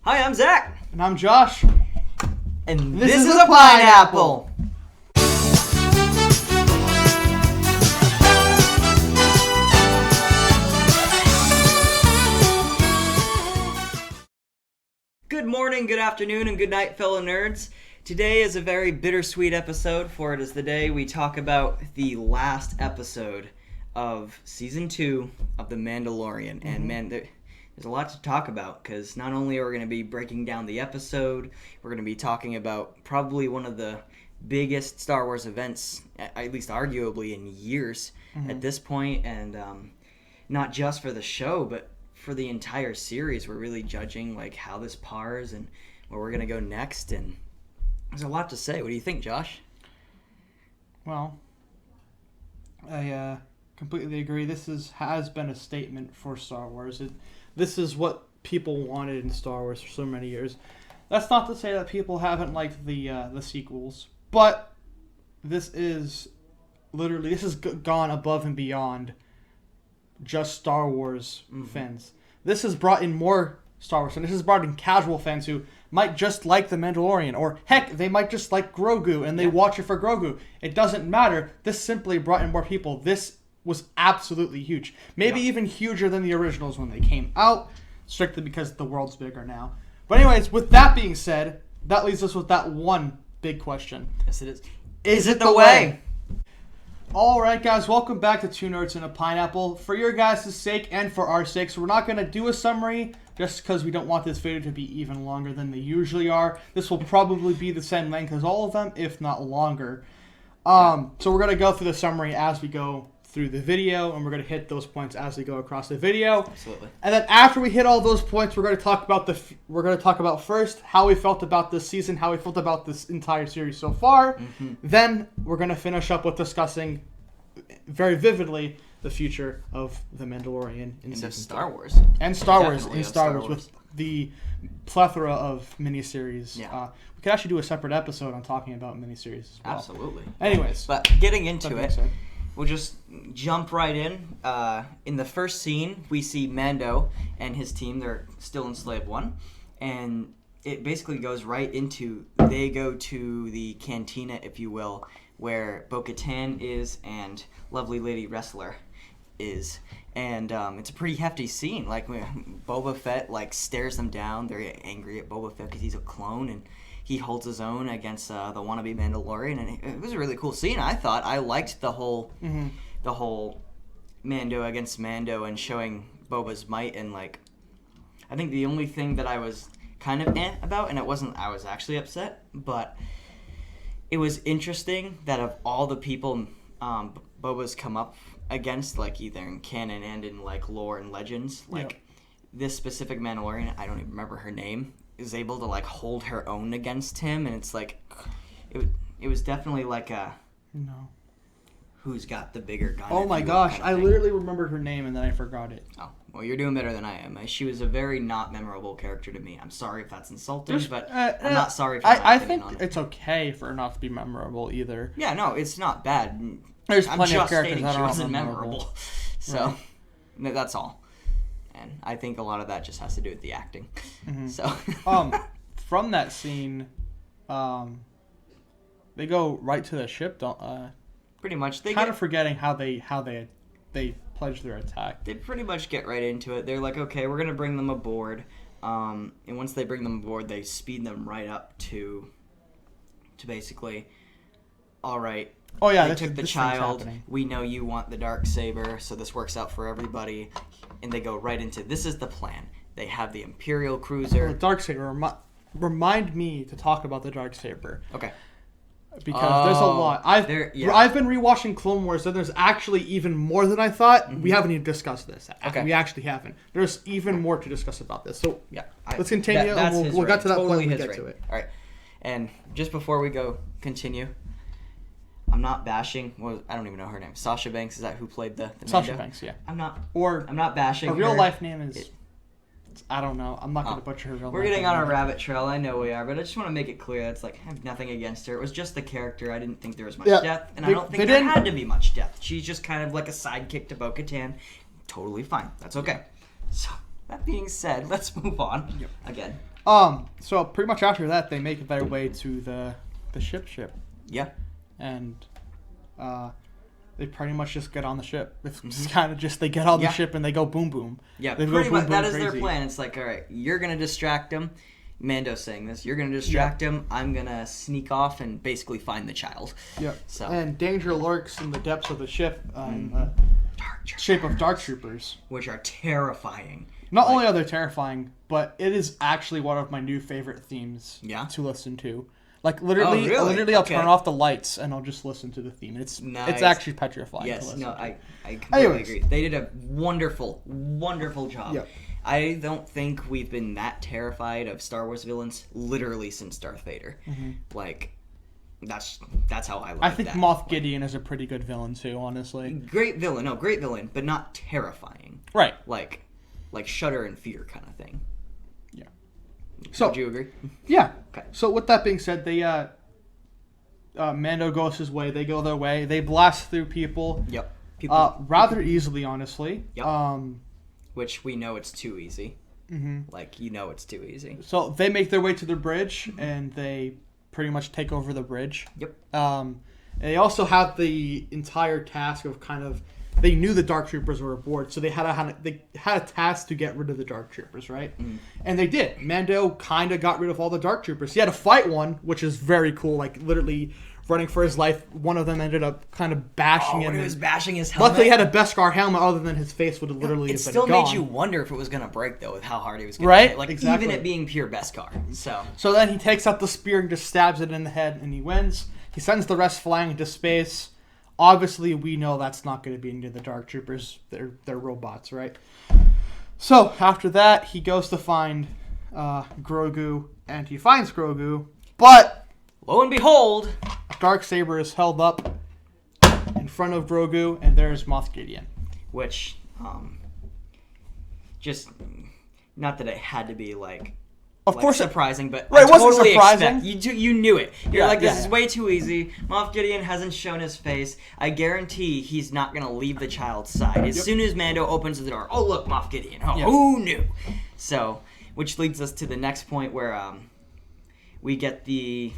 Hi, I'm Zach. And I'm Josh. And this is a pineapple. Good morning, good afternoon, and good night, fellow nerds. Today is a very bittersweet episode, for it is the day we talk about the last episode of Season 2 of The Mandalorian. Mm-hmm. And man, there's a lot to talk about, because not only are we going to be breaking down the episode, we're going to be talking about probably one of the biggest Star Wars events, at least arguably in years at this point, and not just for the show, but for the entire series. We're really judging like how this pars and where we're going to go next, and there's a lot to say. What do you think, Josh? Well, I completely agree. This has been a statement for Star Wars. This is what people wanted in Star Wars for so many years. That's not to say that people haven't liked the sequels, but this has gone above and beyond just Star Wars fans. This has brought in more Star Wars, and this has brought in casual fans who might just like The Mandalorian, or heck, they might just like Grogu, and they watch it for Grogu. It doesn't matter. This simply brought in more people. This was absolutely huge. Maybe even huger than the originals when they came out, strictly because the world's bigger now. But anyways, with that being said, that leaves us with that one big question. Yes, it is. Is it the way? Alright guys, welcome back to Two Nerds and a Pineapple. For your guys' sake and for our sakes, we're not going to do a summary just because we don't want this video to be even longer than they usually are. This will probably be the same length as all of them, if not longer. So we're going to go through the summary as we go through the video, and we're going to hit those points as we go across the video. Absolutely. And then after we hit all those points, we're going to talk about first how we felt about this season, how we felt about this entire series so far. Then we're going to finish up with discussing very vividly the future of The Mandalorian in Star Wars. And Star Wars with the plethora of miniseries. Yeah. We could actually do a separate episode on talking about miniseries as well. Absolutely. Anyways. But getting into it, we'll just jump right in. In the first scene, we see Mando and his team. They're still in Slave One. And it basically goes right into, they go to the cantina, if you will, where Bo-Katan is and lovely lady wrestler is. And it's a pretty hefty scene. Like, Boba Fett, stares them down. They're angry at Boba Fett because he's a clone, and he holds his own against the wannabe Mandalorian, and it was a really cool scene. I thought I liked the whole Mando against Mando and showing Boba's might, and I think the only thing that I was kind of about, and it wasn't I was actually upset, but it was interesting that of all the people Boba's come up against, either in canon and in lore and legends, this specific Mandalorian, I don't even remember her name, is able to hold her own against him, and it's it was definitely no, who's got the bigger gun. Oh my gosh, I literally remembered her name and then I forgot it. Oh, well, you're doing better than I am. She was a very not memorable character to me. I'm sorry if that's insulting, but I'm not sorry for my opinion on it. I think it's okay for her not to be memorable either. Yeah, no, it's not bad. There's plenty of characters that she aren't wasn't memorable. So, that's all. And I think a lot of that just has to do with the acting. So, from that scene, they go right to the ship. Pretty much, they kind of forgetting how they pledged their attack. They pretty much get right into it. They're like, okay, we're gonna bring them aboard. And once they bring them aboard, they speed them right up to basically, all right. Oh yeah, they took the child. We know you want the Darksaber, so this works out for everybody. And they go right into, this is the plan. They have the Imperial cruiser. The Darksaber. Remind me to talk about the Darksaber. Okay. Because there's a lot. I've been rewatching Clone Wars, and there's actually even more than I thought. We haven't even discussed this. Okay. We actually haven't. There's even more to discuss about this. So let's continue, and we'll get to that point when we get to it. All right. And just before we continue, I'm not bashing. Well, I don't even know her name. Sasha Banks, is that who played the Sasha Mando? Banks, yeah. I'm not bashing her. Her real life name is... I don't know. I'm not going to butcher her real We're getting on a rabbit trail. I know we are, but I just want to make it clear. It's I have nothing against her. It was just the character. I didn't think there was much depth, and I don't think there had to be much depth. She's just kind of like a sidekick to Bo-Katan. Totally fine. That's okay. So, that being said, let's move on. Again, So pretty much after that, they make their way to the ship. Yeah. And they pretty much just get on the ship. It's kind of just they get on the ship and they go boom boom. Yeah, they pretty go much that is crazy. their plan. It's like, all right, you're gonna distract him. Mando's saying this. You're gonna distract him. I'm gonna sneak off and basically find the child. Yep. So and danger lurks in the depths of the ship, shape of dark troopers, which are terrifying. Not only are they terrifying, but it is actually one of my new favorite themes to listen to. Like literally, I'll turn off the lights and I'll just listen to the theme. It's actually petrifying. Yes, to listen to. I completely agree. They did a wonderful job. Yep. I don't think we've been that terrified of Star Wars villains literally since Darth Vader. Mm-hmm. Like, that's how I look I at think that. Moff Gideon is a pretty good villain too, honestly. Great villain, but not terrifying. Right. Like shudder and fear kind of thing. Yeah. So, would you agree? Yeah. Okay. So with that being said, they Mando goes his way. They go their way. They blast through people. Yep. Rather easily, honestly. Yep. Which we know it's too easy. Mm-hmm. Like, it's too easy. So they make their way to the bridge, and they pretty much take over the bridge. Yep. And they also have the entire task of they knew the Dark Troopers were aboard, so they had a task to get rid of the Dark Troopers, right? Mm. And they did. Mando kind of got rid of all the Dark Troopers. He had to fight one, which is very cool, like literally running for his life. One of them ended up kind of bashing him. When he was bashing his helmet. Luckily, he had a Beskar helmet, other than his face would have literally have been gone. It still made you wonder if it was going to break, though, with how hard he was going to hit. Like, exactly. Even it being pure Beskar. So then he takes out the spear and just stabs it in the head, and he wins. He sends the rest flying into space. Obviously, we know that's not going to be any of the Dark Troopers. They're robots, right? So, after that, he goes to find Grogu, and he finds Grogu, but lo and behold, a Darksaber is held up in front of Grogu, and there's Moff Gideon. Which, just, not that it had to be, of course, surprising, but right, I totally surprising. You knew it. You're this is way too easy. Moff Gideon hasn't shown his face. I guarantee he's not going to leave the child's side. As soon as Mando opens the door, oh, look, Moff Gideon. Oh, who knew? So, which leads us to the next point where we get the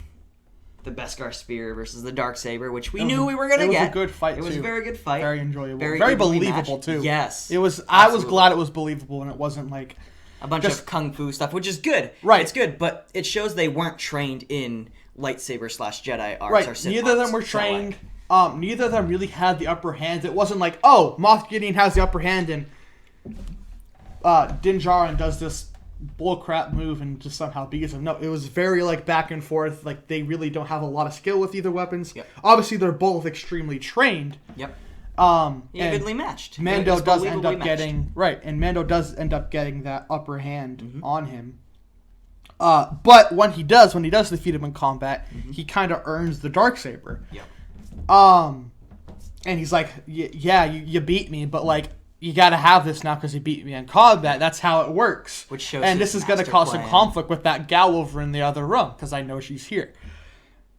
Beskar spear versus the Darksaber, which we knew we were going to get. It was a good fight, It was a very good fight. Very enjoyable. Very believable, too. Yes. It was. Absolutely. I was glad it was believable, and it wasn't like a bunch of kung fu stuff, which is good. Right. It's good, but it shows they weren't trained in lightsaber/Jedi arts right. or Sith Neither of them were trained. Neither of them really had the upper hand. It wasn't like, oh, Moff Gideon has the upper hand and Din Djarin does this bullcrap move and just somehow beats him. No, it was very back and forth. Like, they really don't have a lot of skill with either weapons. Yep. Obviously, they're both extremely trained. Yep. Evenly matched. Mando does end up getting Mando does end up getting that upper hand on him. But when he does defeat him in combat, he kind of earns the Darksaber. Yeah. And he's like, yeah, you beat me, but you got to have this now because you beat me in combat. That's how it works. Which shows. And this is going to cause some conflict with that gal over in the other room because I know she's here.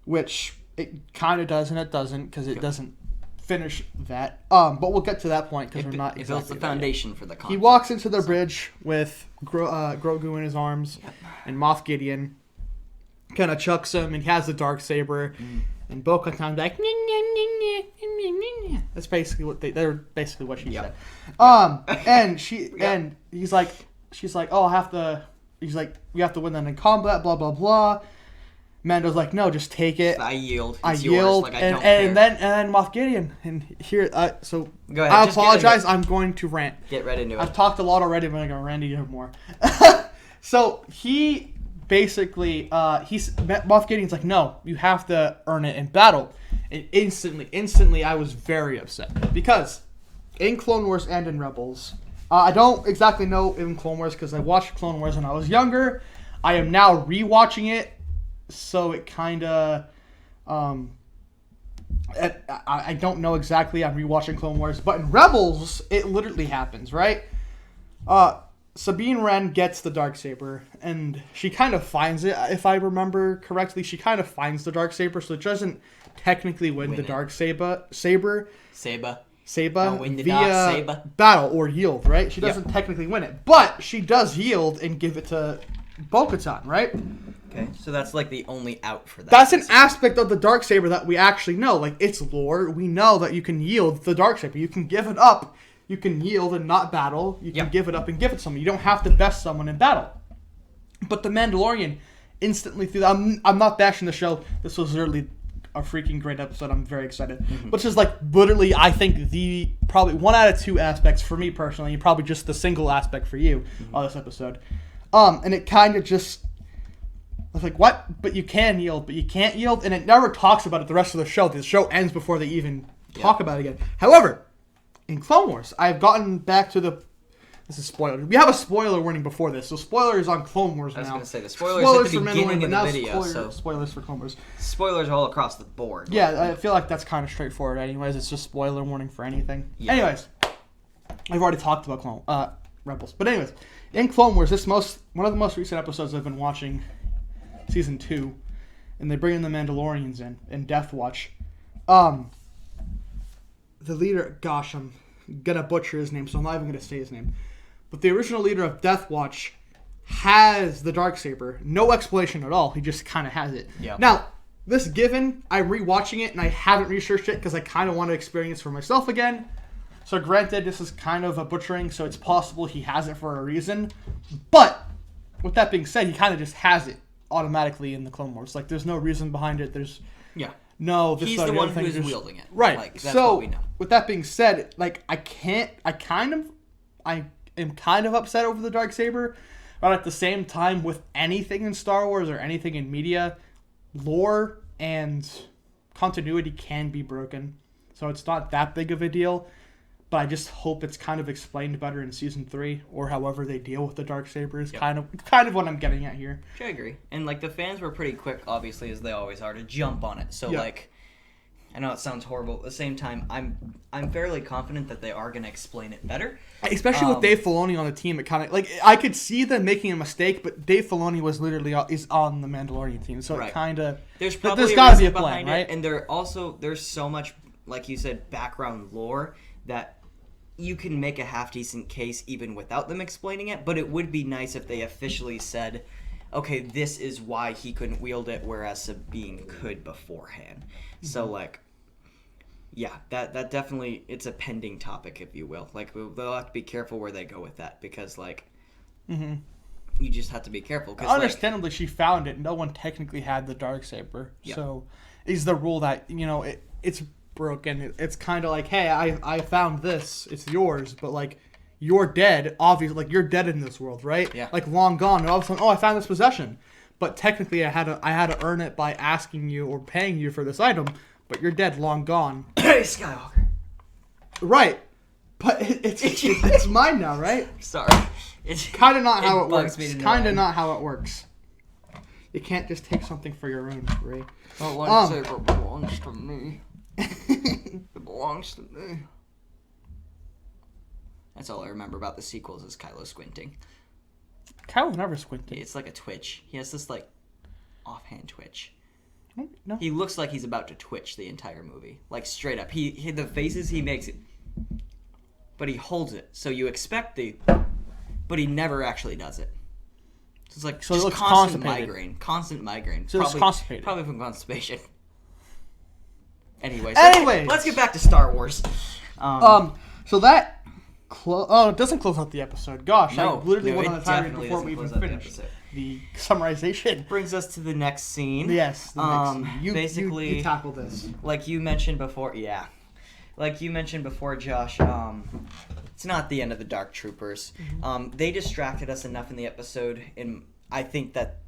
Which it kind of does and it doesn't because it doesn't finish that. But we'll get to that point because we're not. It builds the foundation for the conflict. He walks into the bridge with Grogu in his arms, and Moff Gideon kind of chucks him, and he has the Darksaber, and Bo-Katan's like, that's basically what they're basically what she said. And she's like, oh, he's like, you have to win that in combat, blah blah blah. Mando's like, no, just take it. I yield. I yield. And then Moff Gideon. And here, so go ahead, I apologize. I'm going to rant. Get right into it. I've talked a lot already, but I'm going to rant even more. So he basically, Moff Gideon's like, no, you have to earn it in battle. And instantly, I was very upset because in Clone Wars and in Rebels, I don't exactly know in Clone Wars because I watched Clone Wars when I was younger. I am now rewatching it. So it kind of, I don't know exactly. I'm rewatching Clone Wars, but in Rebels, it literally happens, right? Sabine Wren gets the Darksaber, and she kind of finds it, if I remember correctly. She kind of finds the Darksaber, so it doesn't technically win the Darksaber. Via battle or yield, right? She doesn't technically win it, but she does yield and give it to Bo-Katan, right? Okay, so that's like the only out for that. That's an aspect of the Darksaber that we actually know. Like, it's lore. We know that you can yield the Darksaber. You can give it up. You can yield and not battle. You can give it up and give it to someone. You don't have to best someone in battle. But the Mandalorian instantly threw that. I'm not bashing the show. This was literally a freaking great episode. I'm very excited. Mm-hmm. Which is like literally, I think, the probably 1 out of 2 aspects for me personally, and probably just the single aspect for you on this episode. And it kind of just, I was like, what? But you can yield, but you can't yield, and it never talks about it the rest of the show. The show ends before they even talk about it again. However, in Clone Wars, I've gotten back to the. This is spoiler. We have a spoiler warning before this, so spoilers on Clone Wars now. I was going to say the spoilers at the beginning of the video. Spoilers for Clone Wars. Spoilers all across the board. Yeah, I feel like that's kind of straightforward. Anyways, it's just spoiler warning for anything. Yeah. Anyways, I've already talked about Rebels, but anyways, in Clone Wars, one of the most recent episodes I've been watching, season 2, and they bring in the Mandalorians in Death Watch. The leader, gosh, I'm gonna butcher his name, so I'm not even gonna say his name. But the original leader of Death Watch has the Darksaber. No explanation at all. He just kind of has it. Yeah. Now, this given, I'm rewatching it, and I haven't researched it because I kind of want to experience for myself again. So granted, this is kind of a butchering, so it's possible he has it for a reason. But, with that being said, he kind of just has it automatically in the Clone Wars. Like, there's no reason behind it. There's... Yeah. No, this he's the one who's wielding it. Right. Like, that's so, what we know. With that being said, like, I am kind of upset over the Darksaber, but at the same time, with anything in Star Wars or anything in media, lore and continuity can be broken. So it's not that big of a deal, but I just hope it's kind of explained better in Season 3, or however they deal with the Darksaber is kind of what I'm getting at here. I agree. And, like, the fans were pretty quick, obviously, as they always are, to jump on it. So, like... I know it sounds horrible. At the same time, I'm fairly confident that they are going to explain it better. Especially with Dave Filoni on the team, it kind of like I could see them making a mistake, but Dave Filoni was literally is on the Mandalorian team, so it kind of there's probably got to be a plan, right? And there's so much, like you said, background lore that you can make a half decent case even without them explaining it. But it would be nice if they officially said, okay, this is why he couldn't wield it, whereas Sabine could beforehand. So, like, yeah, that definitely, it's a pending topic, if you will. Like, they'll have to be careful where they go with that, because, like, you just have to be careful. Cause, understandably, she found it. No one technically had the Darksaber. Yeah. So, is the rule that, it's broken. It's kind of like, hey, I found this. It's yours, but, like, you're dead, obviously. Like, you're dead in this world, right? Yeah. Like, long gone. And all of a sudden, I found this possession. But technically, I had to earn it by asking you or paying you for this item. But you're dead, long gone. Hey, Skywalker. Right. But it's mine now, right? Sorry. It's kind of not how it works. It's kind of not how it works. You can't just take something for your own, Ray. The lightsaber belongs to me. It belongs to me. That's all I remember about the sequels is Kylo squinting. Kylo never squinted. It's like a twitch. He has this, like, offhand twitch. No. He looks like he's about to twitch the entire movie. Like, straight up. He the faces he makes, but he holds it. So you expect but he never actually does it. So it's like, so just it looks constant migraine. Constant migraine. So it's constipated. Probably from constipation. Anyways. Let's get back to Star Wars. So that... it doesn't close out the episode. Gosh, no, I literally went on a tirade before we even finished finished the summarization. Brings us to the next scene. Yes, the next scene. Basically, you tackle this. Like you mentioned before, Josh, it's not the end of the Dark Troopers. Mm-hmm. They distracted us enough in the episode, and I think that...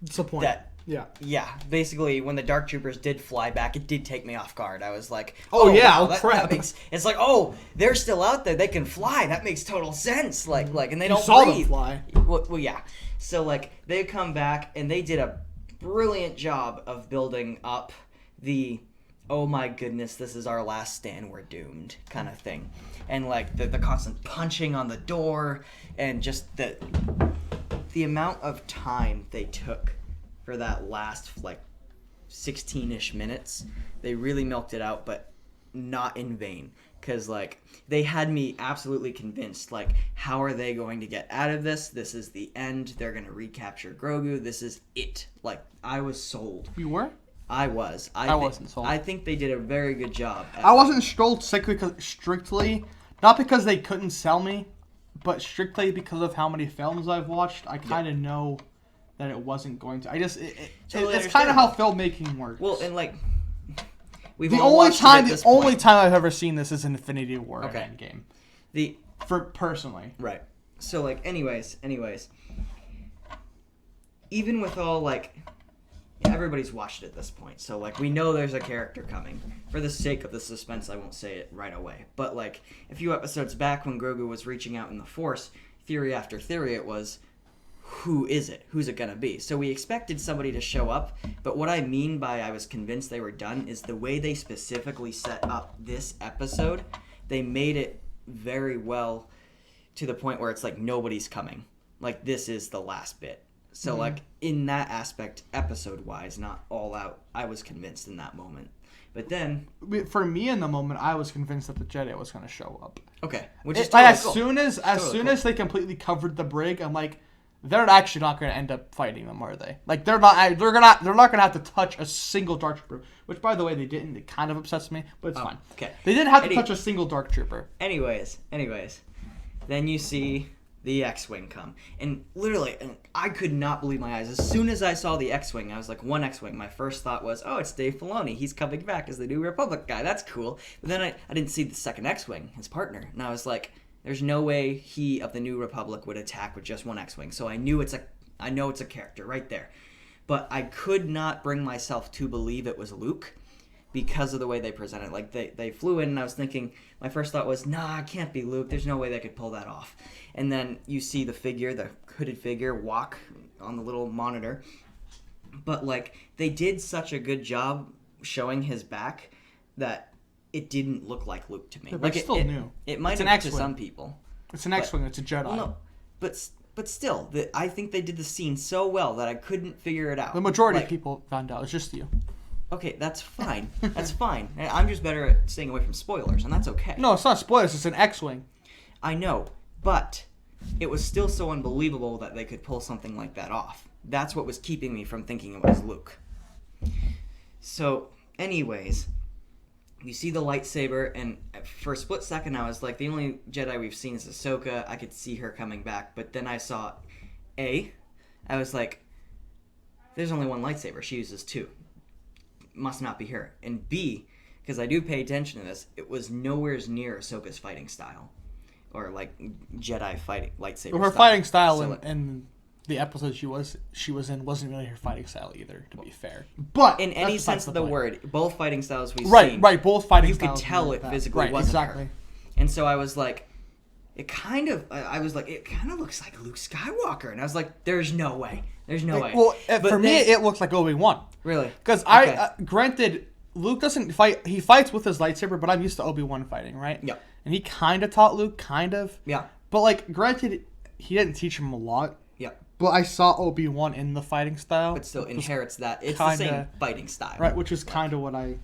That's the point. Yeah, basically, when the Dark Troopers did fly back, it did take me off guard. I was like, crap. It's like, they're still out there. They can fly. That makes total sense. Like, and they don't saw breathe. them fly. Well, yeah. So, like, they come back, and they did a brilliant job of building up the, oh my goodness, this is our last stand, we're doomed kind of thing. And, like, the constant punching on the door, and just the amount of time they took for that last, like, 16-ish minutes. They really milked it out, but not in vain. because like they had me absolutely convinced. Like, how are they going to get out of this? This is the end. They're gonna recapture Grogu. This is it. Like, I was sold. You were? I was. I wasn't sold. I think they did a very good job. I wasn't sold strictly, not because they couldn't sell me, but strictly because of how many films I've watched. I kind of know that it wasn't going to. It's kind of how filmmaking works. Well, and like the only time I've ever seen this is Infinity War and Endgame. For personally, right. So like, anyways, even with all like. Everybody's watched it at this point, so like we know there's a character coming. For the sake of the suspense, I won't say it right away. But like a few episodes back when Grogu was reaching out in the Force, theory after theory it was, who is it? Who's it gonna be? So we expected somebody to show up, but what I mean by I was convinced they were done is the way they specifically set up this episode. They made it very well to the point where it's like nobody's coming. Like, this is the last bit. So, like, in that aspect, episode-wise, not all out, I was convinced in that moment. But then... For me, in the moment, I was convinced that the Jedi was going to show up. Okay. Which is totally cool. As soon as they completely covered the brig, I'm like, they're actually not going to end up fighting them, are they? Like, they're not going to have to touch a single Dark Trooper. Which, by the way, they didn't. It kind of upsets me, but it's fine. Okay. They didn't have to touch a single Dark Trooper. Anyways. Then you see... the X-Wing come. And literally, I could not believe my eyes. As soon as I saw the X-Wing, I was like, one X-Wing. My first thought was, oh, it's Dave Filoni. He's coming back as the New Republic guy. That's cool. But then I didn't see the second X-Wing, his partner. And I was like, there's no way he of the New Republic would attack with just one X-Wing. So I know it's a character right there. But I could not bring myself to believe it was Luke because of the way they presented it. Like, they flew in, and I was thinking, my first thought was, nah, it can't be Luke. There's no way they could pull that off. And then you see the hooded figure, walk on the little monitor. But, like, they did such a good job showing his back that it didn't look like Luke to me. Yeah, like, it's still new. It might have to some people. It's an X-Wing. It's a Jedi. Well, no, but still, I think they did the scene so well that I couldn't figure it out. The majority of people found out. It's just you. Okay, that's fine. That's fine. I'm just better at staying away from spoilers, and that's okay. No, it's not spoilers. It's an X-Wing. I know, but it was still so unbelievable that they could pull something like that off. That's what was keeping me from thinking it was Luke. So, anyways, you see the lightsaber, and for a split second I was like, the only Jedi we've seen is Ahsoka. I could see her coming back, but then I saw I was like, there's only one lightsaber. She uses two. Must not be her. And B, because I do pay attention to this, it was nowhere near Ahsoka's fighting style. Or, like, Jedi fighting lightsaber her style. Fighting style in the episode she was in wasn't really her fighting style either, to be fair. But in any sense of the word, both fighting styles we've seen. Right, both fighting you styles. You could tell it physically wasn't her. And so I was like, it kind of looks like Luke Skywalker. And I was like, there's no way. There's no way. Well, for me, it looks like Obi-Wan. Really? Because granted, Luke doesn't fight. He fights with his lightsaber, but I'm used to Obi-Wan fighting, right? Yeah. And he kind of taught Luke, kind of. Yeah. But, like, granted, he didn't teach him a lot. Yeah. But I saw Obi-Wan in the fighting style. But still inherits that. It's the same fighting style. Right, which is kind of what I...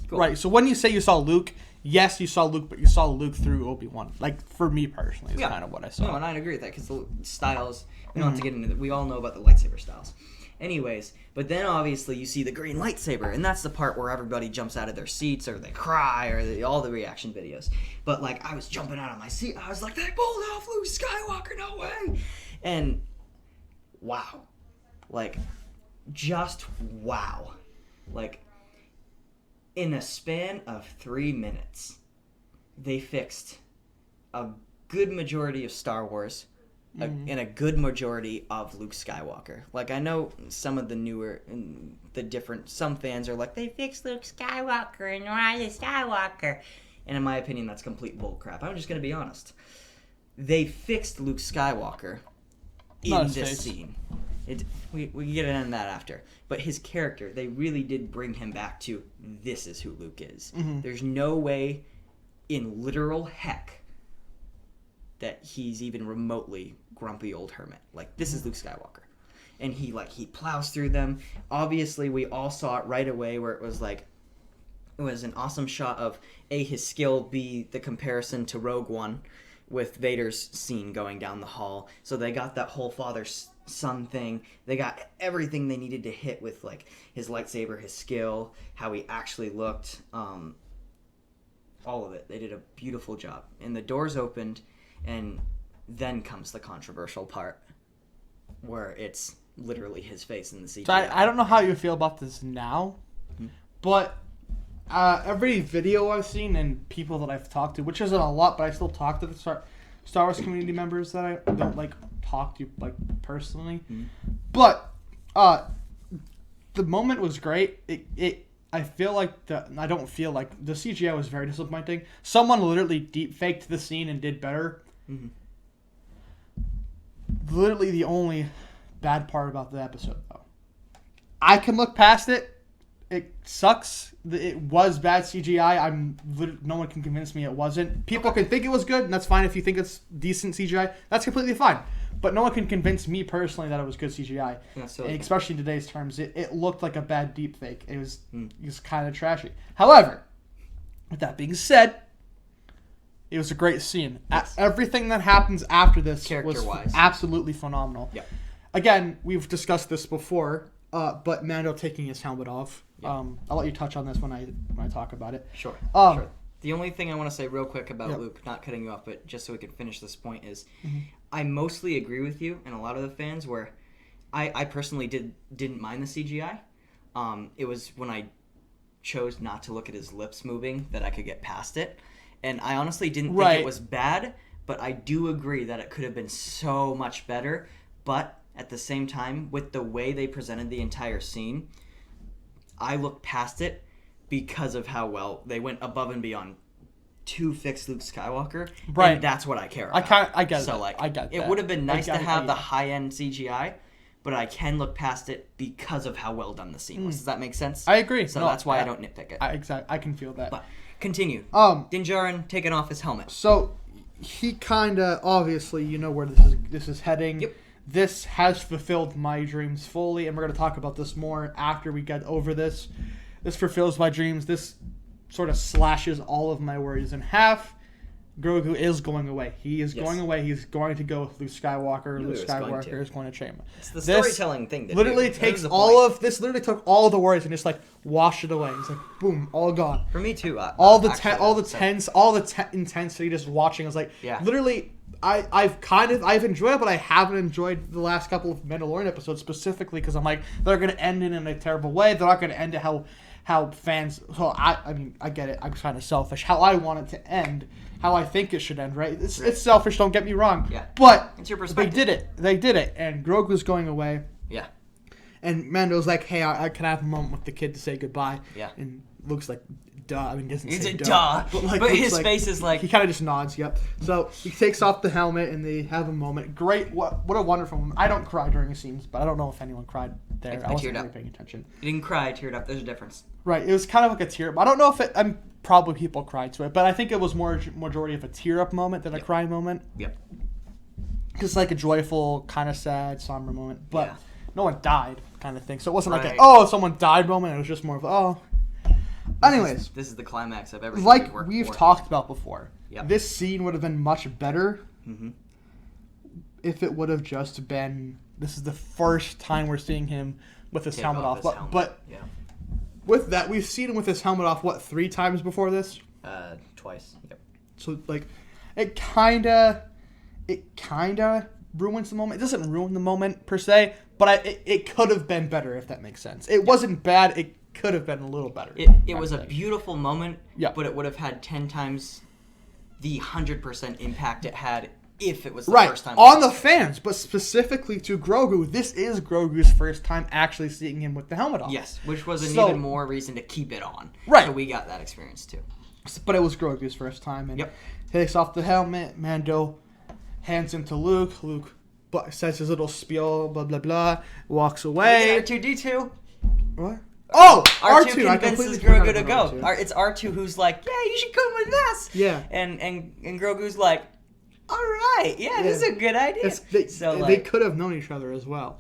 Cool. Right, so when you say you saw Luke, yes, you saw Luke, but you saw Luke through Obi-Wan. Like, for me personally, is kind of what I saw. No, and I agree with that, because the styles... We don't have to get into that. We all know about the lightsaber styles. Anyways, but then obviously you see the green lightsaber, and that's the part where everybody jumps out of their seats, or they cry, or all the reaction videos. But, like, I was jumping out of my seat. I was like, they pulled off Luke Skywalker, no way! And, wow. Like, just wow. Like, in a span of 3 minutes, they fixed a good majority of Star Wars, and a good majority of Luke Skywalker. Like, I know some of the newer, some fans are like, they fixed Luke Skywalker and Rise of Skywalker. And in my opinion, that's complete bullcrap. I'm just going to be honest. They fixed Luke Skywalker in this scene. We can get into that after. But his character, they really did bring him back to, this is who Luke is. Mm-hmm. There's no way in literal heck that he's even remotely grumpy old hermit. Like, this is Luke Skywalker. And he plows through them. Obviously, we all saw it right away where it was like, It was an awesome shot of A, his skill, B, the comparison to Rogue One with Vader's scene going down the hall. So they got that whole father-son thing. They got everything they needed to hit with, like, his lightsaber, his skill, how he actually looked, all of it. They did a beautiful job. And the doors opened, and then comes the controversial part, where it's literally his face in the CGI. So I don't know how you feel about this now, but every video I've seen and people that I've talked to, which isn't a lot, but I still talk to the Star Wars community members that I don't like talk to like personally. But the moment was great. I feel like I don't feel like the CGI was very disappointing. Someone literally deep faked the scene and did better. Literally the only bad part about the episode, though. I can look past it. It sucks. It was bad CGI. No one can convince me it wasn't. People can think it was good, and that's fine if you think it's decent CGI. That's completely fine. But no one can convince me personally that it was good CGI. Especially in today's terms. It looked like a bad deepfake. It was kind of trashy. However, with that being said, it was a great scene. Yes. Everything that happens after this was absolutely phenomenal. Yep. Again, we've discussed this before, but Mando taking his helmet off. Yep. I'll let you touch on this when I talk about it. Sure. Sure. The only thing I want to say real quick about Luke, not cutting you off, but just so we can finish this point, is I mostly agree with you and a lot of the fans where I personally didn't mind the CGI. It was when I chose not to look at his lips moving that I could get past it. And I honestly didn't think it was bad, but I do agree that it could have been so much better. But at the same time, with the way they presented the entire scene, I looked past it because of how well they went above and beyond to fix Luke Skywalker. Right. And that's what I care about. I get so, it. Like, I get it that. would have been nice to have the high-end CGI, but I can look past it because of how well done the scene was. Does that make sense? I agree. So that's why I don't nitpick it. I can feel that. But continue. Din Djarin taking off his helmet. So he kind of, obviously, you know where this is heading. Yep. This has fulfilled my dreams fully, and we're going to talk about this more after we get over this. This fulfills my dreams. This sort of slashes all of my worries in half. Grogu is going away. He is going away. He's going to go with Luke Skywalker. Luke Skywalker is going to change. It's the storytelling thing. That literally takes all of this. Literally took all the worries and just like washed it away. It's like boom, all gone. For me too. All the intensity. Just watching. I was like, literally. I've enjoyed it, but I haven't enjoyed the last couple of Mandalorian episodes specifically because I'm like they're gonna end it in a terrible way. They're not gonna end it how fans. So I mean I get it. I'm kind of selfish. How I want it to end. How I think it should end, right? It's selfish, don't get me wrong. Yeah. But it's your perspective. They did it. And Grogu's going away. Yeah. And Mando's like, hey, I can have a moment with the kid to say goodbye. Yeah. And Luke's like, duh. I mean, he doesn't say duh. But his like, face is like... He kind of just nods, yep. So he takes off the helmet and they have a moment. Great. What a wonderful moment. I don't cry during the scenes, but I don't know if anyone cried there. I wasn't really paying attention. You didn't cry, teared up. There's a difference. Right. It was kind of like a tear. I don't know if it... Probably people cried to it, but I think it was more majority of a tear-up moment than a cry moment. Yep. Just like a joyful, kind of sad, somber moment. But no one died kind of thing. So it wasn't like someone died moment. It was just more of, Anyways. This is the climax of everything we've talked about before. Yep. This scene would have been much better if it would have just been... This is the first time we're seeing him with his helmet off. But with that, we've seen him with his helmet off, 3 times before this? Twice, yep. So, it kind of ruins the moment. It doesn't ruin the moment, per se, but it could have been better, if that makes sense. It wasn't bad. It could have been a little better. It was a beautiful moment, but it would have had 10 times the 100% impact it had if it was the first time. On the fans, but specifically to Grogu, this is Grogu's first time actually seeing him with the helmet on. Yes, which was even more reason to keep it on. Right. So we got that experience too. But it was Grogu's first time, and takes off the helmet. Mando hands him to Luke. Luke says his little spiel, blah, blah, blah, walks away. R2-D2. What? Oh! R2 convinces Grogu to go. It's R2 who's like, yeah, you should come with us. Yeah. And Grogu's like, all right, this is a good idea. They could have known each other as well.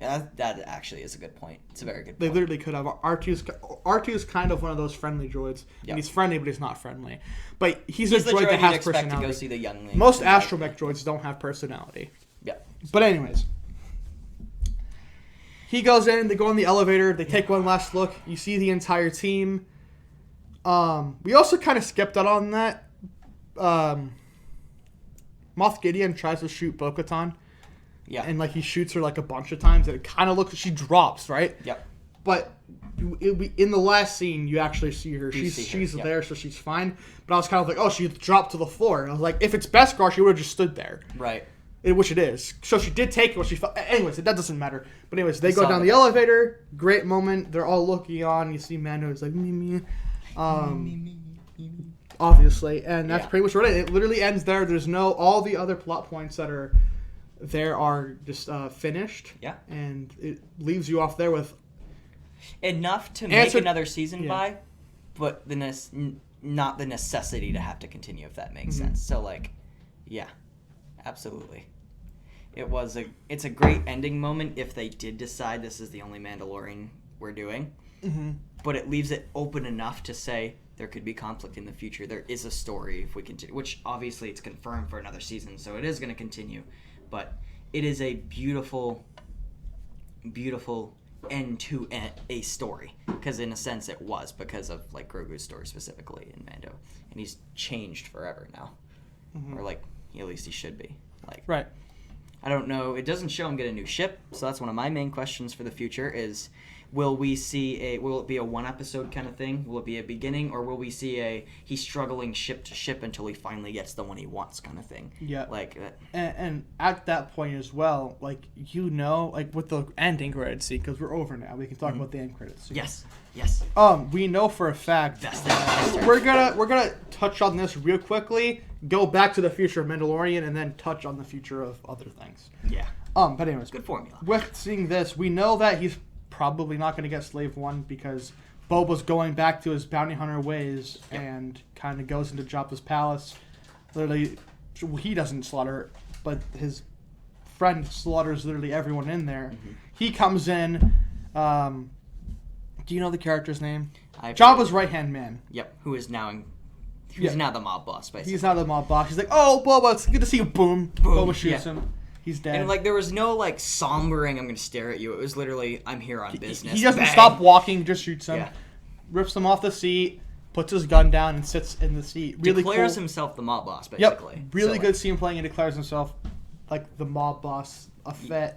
Yeah, that actually is a good point. It's a very good They point. literally could have. R2's kind of one of those friendly droids. Yep. And he's friendly, but he's not friendly. But he's the a droid that you'd has expect personality. to go see the youngling. Most astromech droids don't have personality. Yeah. But anyways. He goes in, they go in the elevator, they take one last look. You see the entire team. We also kind of skipped out on that. Moff Gideon tries to shoot Bo-Katan. Yeah. And like he shoots her like a bunch of times, and it kind of looks she drops, right? Yep. But in the last scene, you actually see her. She's Yep. there, so she's fine. But I was kind of like, oh, she dropped to the floor. And I was like, if it's Beskar, she would have just stood there. Right. Which it is. So she did take it when she fell. Anyways, that doesn't matter. But anyways, they go down the that. elevator. Great moment. They're all looking on. You see Mando is like, me. Obviously. And that's pretty much what it literally ends there. There's all the other plot points that are there are just finished. Yeah. And it leaves you off there with enough to make another season by, but not the necessity to have to continue, if that makes sense. So, like, yeah, absolutely. It's a great ending moment if they did decide this is the only Mandalorian we're doing. Mm-hmm. But it leaves it open enough to say there could be conflict in the future. There is a story if we continue, which obviously it's confirmed for another season, so it is going to continue. But it is a beautiful, beautiful end to a story. Because in a sense it was, because of like Grogu's story specifically in Mando. And he's changed forever now. Mm-hmm. Or like, at least he should be. Like, right. I don't know. It doesn't show him get a new ship, so that's one of my main questions for the future is, will it be a one episode kind of thing? Will it be a beginning, or will we see he's struggling ship to ship until he finally gets the one he wants kind of thing? Yeah. Like, and at that point as well, like, like with the ending credits scene, because we're over now, we can talk about the end credits scene. Yes. We know for a fact we're gonna touch on this real quickly, go back to the future of Mandalorian, and then touch on the future of other things. Yeah. But anyways, good formula. With seeing this, we know that he's probably not going to get Slave 1 because Boba's going back to his bounty hunter ways and kind of goes into Jabba's palace. Literally, he doesn't slaughter, but his friend slaughters literally everyone in there. Mm-hmm. He comes in. Do you know the character's name? Jabba's right-hand man. Yep, who is now now the mob boss, basically. He's now the mob boss. He's like, oh, Boba, it's good to see you. Boom. Boba shoots him. He's dead. And, like, there was no, like, sombering, I'm going to stare at you. It was literally, I'm here on business. He doesn't stop walking, just shoots him. Yeah. Rips him off the seat, puts his gun down, and sits in the seat. Really declares himself the mob boss, basically. Yep. Really good scene playing, and declares himself, like, the mob boss. The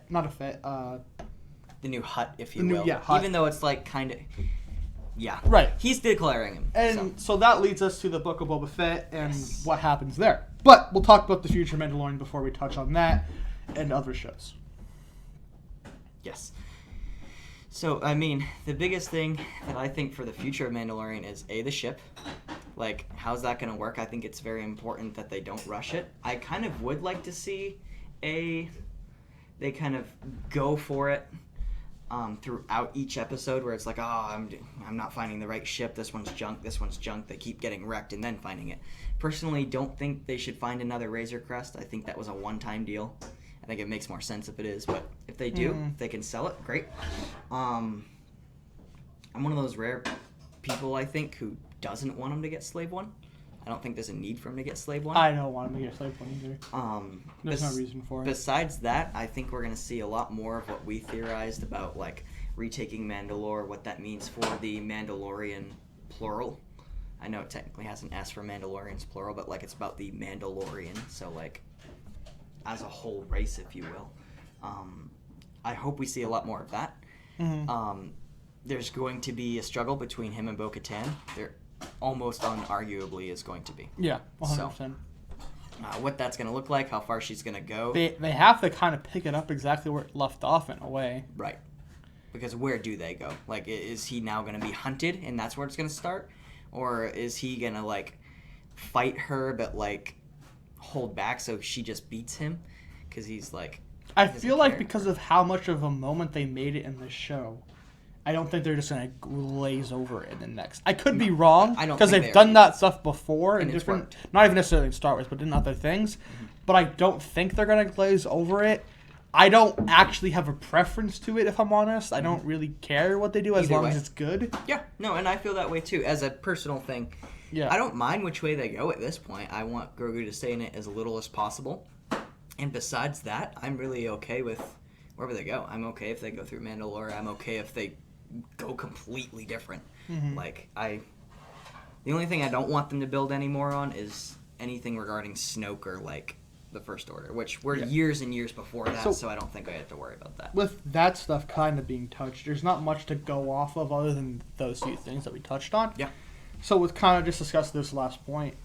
new Hutt, if you will. Yeah, Hutt. Even though it's, like, kind of... Yeah. Right. He's declaring him. And so that leads us to the Book of Boba Fett and what happens there. But we'll talk about the future Mandalorian before we touch on that and other shows. Yes. So, I mean, the biggest thing that I think for the future of Mandalorian is, the ship. Like, how's that going to work? I think it's very important that they don't rush it. I kind of would like to see they kind of go for it throughout each episode, where it's like, I'm not finding the right ship, this one's junk, they keep getting wrecked and then finding it. Personally, don't think they should find another Razor Crest. I think that was a one-time deal. I think it makes more sense if it is, but if they do, if they can sell it, great. I'm one of those rare people, I think, who doesn't want him to get Slave 1. I don't think there's a need for him to get Slave 1. I don't want him to get Slave 1 either. There's no reason for it. Besides that, I think we're going to see a lot more of what we theorized about, like, retaking Mandalore, what that means for the Mandalorian plural. I know it technically has an S for Mandalorians plural, but, like, it's about the Mandalorian, so, like, as a whole race, if you will. I hope we see a lot more of that. Mm-hmm. There's going to be a struggle between him and Bo-Katan. There almost unarguably is going to be. Yeah, 100%. So, what that's going to look like, how far she's going to go. They have to kind of pick it up exactly where it left off in a way. Right. Because where do they go? Like, is he now going to be hunted and that's where it's going to start? Or is he going to, like, fight her but, like, hold back so she just beats him? Because he's, like... I feel like because of how much of a moment they made it in this show, I don't think they're just going to glaze over it in the next. I could be wrong, because they've done that stuff before in different, not even necessarily in Star Wars, but in other things. Mm-hmm. But I don't think they're going to glaze over it. I don't actually have a preference to it, if I'm honest. I don't really care what they do as Either long way. as it's good. Yeah, no, and I feel that way too, as a personal thing. Yeah. I don't mind which way they go at this point. I want Grogu to stay in it as little as possible. And besides that, I'm really okay with wherever they go. I'm okay if they go through Mandalore. I'm okay if they go completely different. Like, the only thing I don't want them to build any more on is anything regarding Snoke or, like, the First Order, which were years and years before that, so I don't think I have to worry about that. With that stuff kind of being touched, there's not much to go off of other than those few things that we touched on. Yeah. So we've kind of just discussed this last point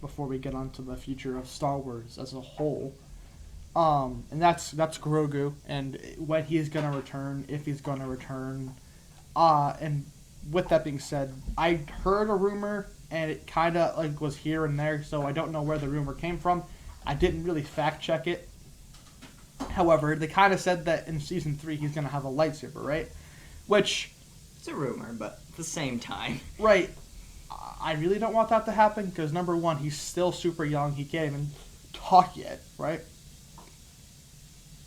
before we get on to the future of Star Wars as a whole. And that's Grogu and when he's going to return, if he's going to return. And with that being said, I heard a rumor and it kind of like was here and there, so I don't know where the rumor came from. I didn't really fact check it. However, they kind of said that in Season 3 he's going to have a lightsaber, right? Which... It's a rumor, but at the same time... Right. I really don't want that to happen because, number one, he's still super young. He can't even talk yet, right?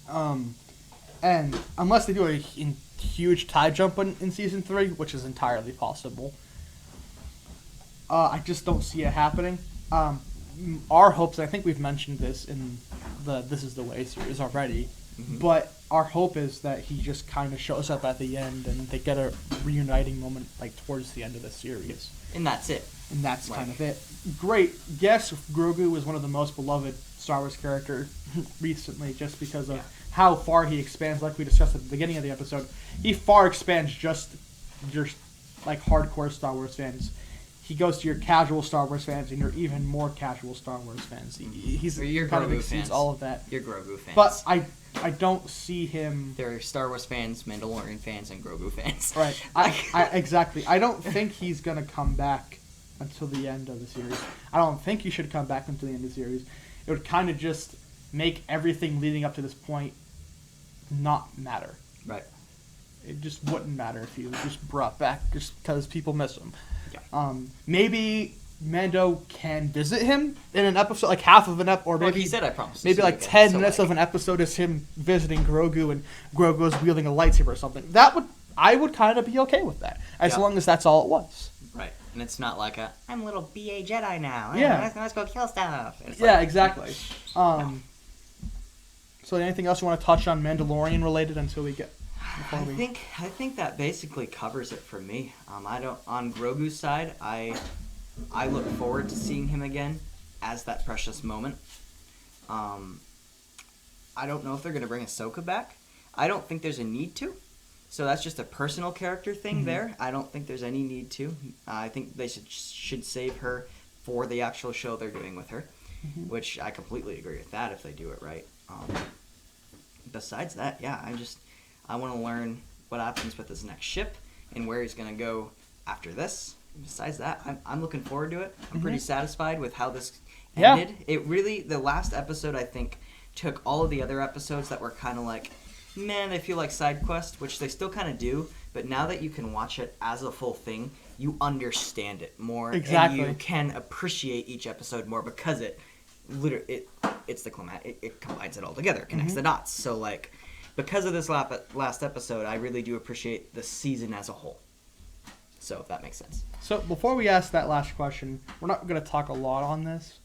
And unless they do a huge tie jump in Season 3, which is entirely possible, I just don't see it happening. Our hopes, I think we've mentioned this in the This Is the Way series already, but our hope is that he just kind of shows up at the end and they get a reuniting moment like towards the end of the series. And that's it. And that's kind of it. Great. Yes, Grogu is one of the most beloved Star Wars characters recently just because of how far he expands, like we discussed at the beginning of the episode. He far expands just your like hardcore Star Wars fans. He goes to your casual Star Wars fans and your even more casual Star Wars fans. He's your kind of Grogu exceeds fans. all of that. Your Grogu fans. But I don't see him... There are Star Wars fans, Mandalorian fans, and Grogu fans. Right. Exactly. I don't think he's going to come back until the end of the series. I don't think he should come back until the end of the series. It would kind of just make everything leading up to this point not matter. Right. It just wouldn't matter if he was just brought back just because people miss him. Yeah. Maybe Mando can visit him in an episode, like half of an episode, or maybe like he said, I promise. Maybe like 10 minutes of an episode is him visiting Grogu and Grogu's wielding a lightsaber or something. I would kind of be okay with that, as long as that's all it was. Right, and it's not like I'm a little BA Jedi now. Yeah, let's go kill stuff. Yeah, exactly. So anything else you want to touch on Mandalorian related until we get? I think that basically covers it for me. On Grogu's side, I look forward to seeing him again as that precious moment. I don't know if they're going to bring Ahsoka back. I don't think there's a need to. So that's just a personal character thing there. I don't think there's any need to. I think they should save her for the actual show they're doing with her, which I completely agree with that if they do it right. Besides that, I want to learn what happens with his next ship and where he's going to go after this. Besides that, I'm looking forward to it. I'm pretty satisfied with how this ended. It really, the last episode, I think, took all of the other episodes that were kind of like, man, they feel like side quest, which they still kind of do. But now that you can watch it as a full thing, you understand it more. Exactly. And you can appreciate each episode more because it's the climax. It combines it all together, connects the dots. So, like, because of this last episode, I really do appreciate the season as a whole. So, if that makes sense. So, before we ask that last question, we're not going to talk a lot on this,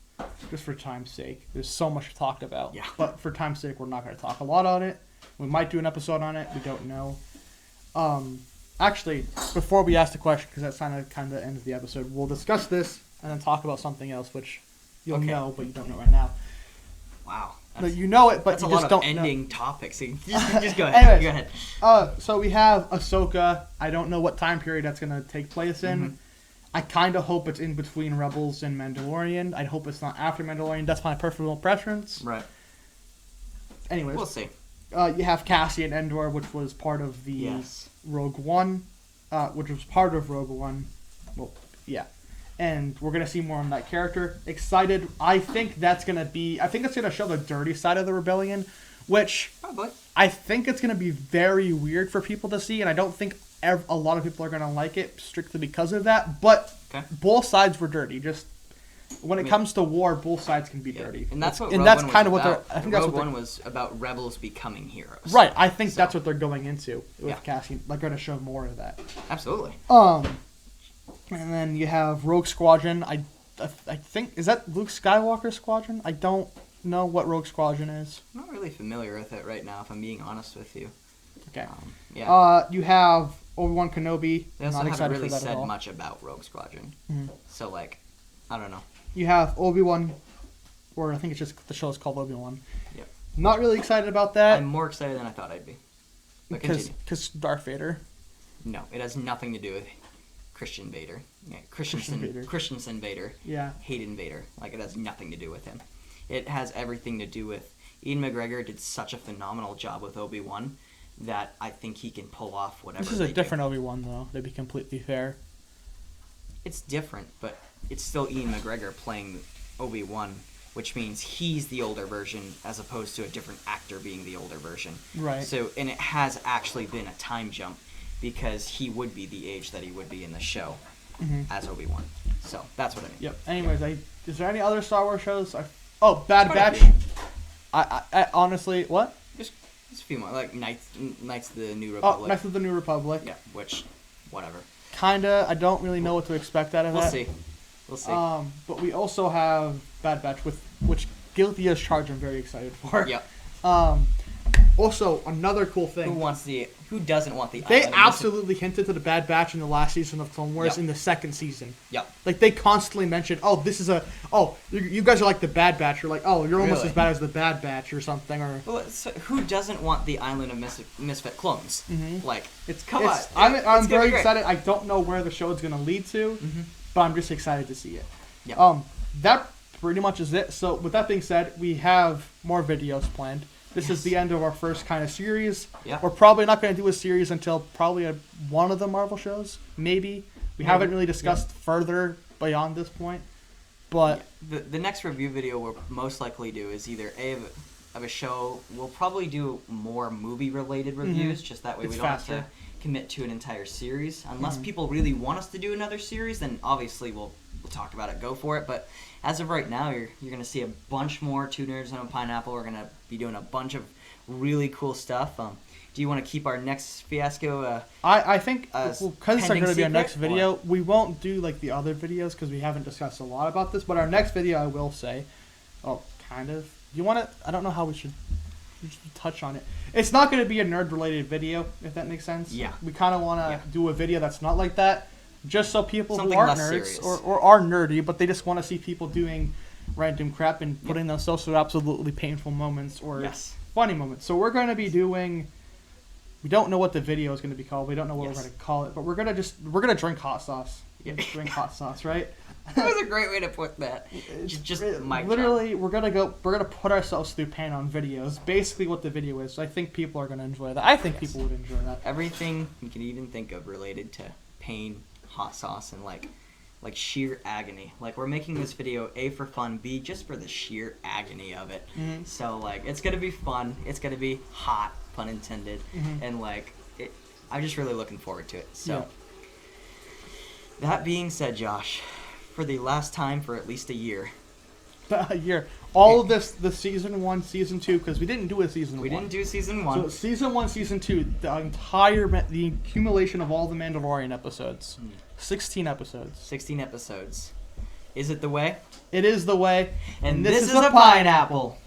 just for time's sake. There's so much to talk about. Yeah. But for time's sake, we're not going to talk a lot on it. We might do an episode on it. We don't know. Actually, before we ask the question, because that kind of ends the episode, we'll discuss this and then talk about something else, which you'll know, but you don't know right now. Wow. You know it, but that's you a just lot don't of ending know. topics. Just go ahead. Anyways, Go ahead. So we have Ahsoka. I don't know what time period that's going to take place in. I kind of hope it's in between Rebels and Mandalorian. I hope it's not after Mandalorian. That's my personal preference. Right. Anyways. We'll see. You have Cassian Andor, which was part of the Rogue One. Which was part of Rogue One. Well, yeah. And we're going to see more on that character. Excited. I think that's going to show the dirty side of the rebellion, which probably. I think it's going to be very weird for people to see, and I don't think a lot of people are going to like it strictly because of that. But both sides were dirty. Just when it comes to war, both sides can be dirty. And that's what and Rogue that's One kind of was what about. they're. I think Rogue that's what One was about rebels becoming heroes. Right. I think So- that's what they're going into with Yeah. casting. They're going to show more of that. Absolutely. And then you have Rogue Squadron. I think, is that Luke Skywalker Squadron? I don't know what Rogue Squadron is. I'm not really familiar with it right now, if I'm being honest with you. Okay. Yeah. You have Obi-Wan Kenobi. They also Not haven't excited really for that at said all. much about Rogue Squadron. Mhm. So, like, I don't know. You have Obi-Wan, or I think it's just the show is called Obi-Wan. Yep. Not really excited about that. I'm more excited than I thought I'd be. But Because continue. Darth Vader. No, it has nothing to do with Christian Vader. Yeah, Christensen Vader. Yeah. Hayden Vader. Like, it has nothing to do with him. It has everything to do with Ian McGregor did such a phenomenal job with Obi-Wan that I think he can pull off whatever. This is a different Obi-Wan, though, to be completely fair. It's different, but it's still Ian McGregor playing Obi-Wan, which means he's the older version as opposed to a different actor being the older version. Right. So, and it has actually been a time jump because he would be the age that he would be in the show as Obi-Wan. So, that's what I mean. Yep. Anyways, is there any other Star Wars shows? Bad Quite a Batch. few. I honestly, what? Just a few more, like Knights of the New Oh, Republic. Knights of the New Republic. Yeah, which, whatever. Kinda. I don't really know what to expect out of We'll that. see. We'll see. But we also have Bad Batch, which Guilty as Charged I'm very excited for. Yep. Also, another cool thing. Who doesn't want the They island? absolutely hinted to the Bad Batch in the last season of Clone Wars Yep. in the second season. Yep. Like, they constantly mentioned, you guys are like the Bad Batch. Or like, oh, you're almost Really? as bad as the Bad Batch or something. Or Well, so who doesn't want the island of misfit clones? Like, come on. I'm It's gonna very be great. excited. I don't know where the show is going to lead to, but I'm just excited to see it. Yep. That pretty much is it. So with that being said, we have more videos planned. This is the end of our first kind of series. Yeah. We're probably not going to do a series until probably one of the Marvel shows, maybe. We haven't really discussed further beyond this point, but The next review video we'll most likely do is either of a show. We'll probably do more movie-related reviews, just that way It's we don't faster. have to commit to an entire series. Unless people really want us to do another series, then obviously we'll talk about it, go for it. But as of right now, you're going to see a bunch more Two Nerds on a Pineapple. We're going to be doing a bunch of really cool stuff. Do you want to keep our next fiasco? I think because it's going pending to be our next secret, video, we won't do like the other videos because we haven't discussed a lot about this. But our next video, I will say, kind of. You want to? I don't know how we should touch on it. It's not going to be a nerd-related video, if that makes sense. Yeah. We kind of want to do a video that's not like that, just so people Something who aren't less nerds serious. or are nerdy, but they just want to see people doing random crap and putting themselves through absolutely painful moments or funny moments. So we're going to be doing. We don't know what the video is going to be called. We don't know what we're going to call it, but we're going to drink hot sauce. Yeah. Drink hot sauce, right? That was a great way to put that. Just mic literally, we're gonna put ourselves through pain on videos. Basically, what the video is. So I think people are gonna enjoy that. I think people would enjoy that. Everything you can even think of related to pain, hot sauce, and like sheer agony. Like, we're making this video A, for fun, B, just for the sheer agony of it. So like, it's gonna be fun. It's gonna be hot, pun intended, and like I'm just really looking forward to it. So that being said, Josh, for the last time for at least a year. A year. All of this, the season 1, season 2, because we didn't do a season 1. We didn't do season 1. So season 1, season 2, the accumulation of all the Mandalorian episodes. 16 episodes. 16 episodes. Is it the way? It is the way. And this is a pineapple.